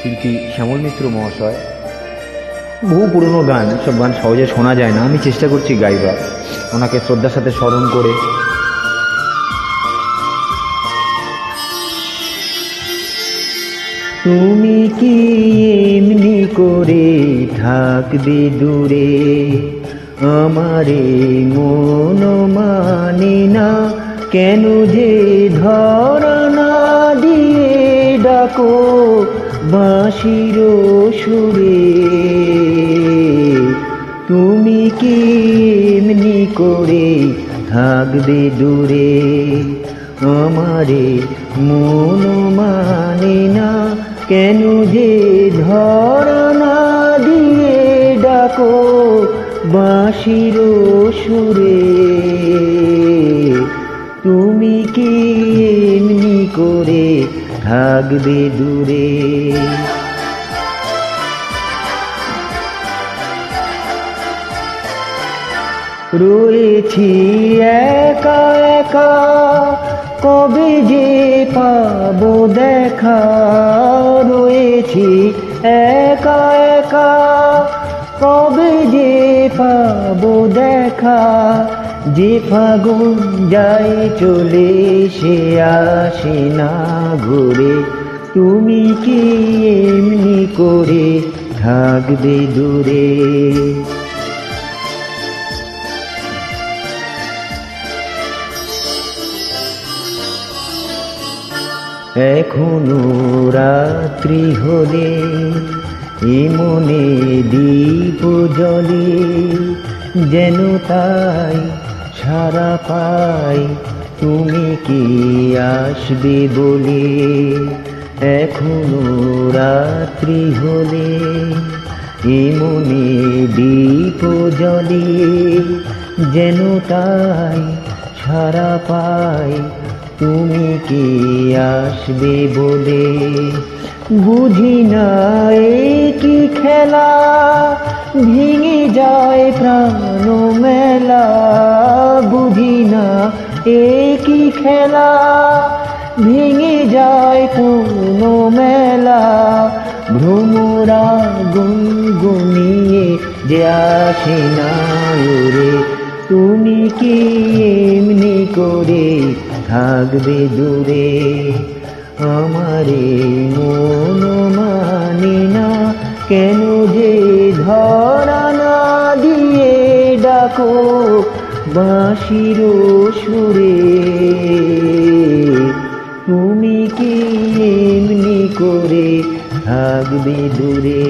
শিল্পী শ্যামল মিত্র মহাশয়। বহু পুরনো গান, সব গান সহজে শোনা যায় না, আমি চেষ্টা করছি গাইবার, ওনাকে শ্রদ্ধার সাথে স্মরণ করে। তুমি কি এমনি করে থাকবে দূরে, আমারে মন মানে না, কেন যে ধরা না দিয়ে ডাকো বাঁশির সুরে। তুমি কি এমনি করে থাকবে দূরে, আমারে মন মানে না, কেন যে ধরা না দিয়ে ডাকো বাঁশির সুরে। তুমি কি এমনি করে থাকবে দূরে। রয়েছি একা একা, কবে যে পাবো দেখা। রয়েছি একা একা, কবে যে পাবো দেখা। যে ফাগুন যায় চলে সে আসে না ঘুরে। তুমি কি এমনি করে থাকবে দূরে। এখনো রাত্রি হলে এ মনে দীপ জ্বলে, যেন তাই সারা পাই তুমি কি আসবে বলে। এখনো রাত্রি হলে এ মনে দীপ জ্বলে, যেন তাই সারা পাই তুমি কি আসবে বলে। বুঝি না এ কি খেলা, ভেঙে যায় প্রাণ মেলা। বুঝি না এ কি খেলা, ভেঙে যায় কোন মেলা। ভ্রমরা গুনগুনিয়ে যে আসে না ওরে। তুমি কি এমনি করে থাকবে দূরে, আমারে মন মানে না, কেন যে ধরা না দিয়ে ডাকো বাঁশির সুরে। তুমি কি এমনি করে থাকবে দূরে।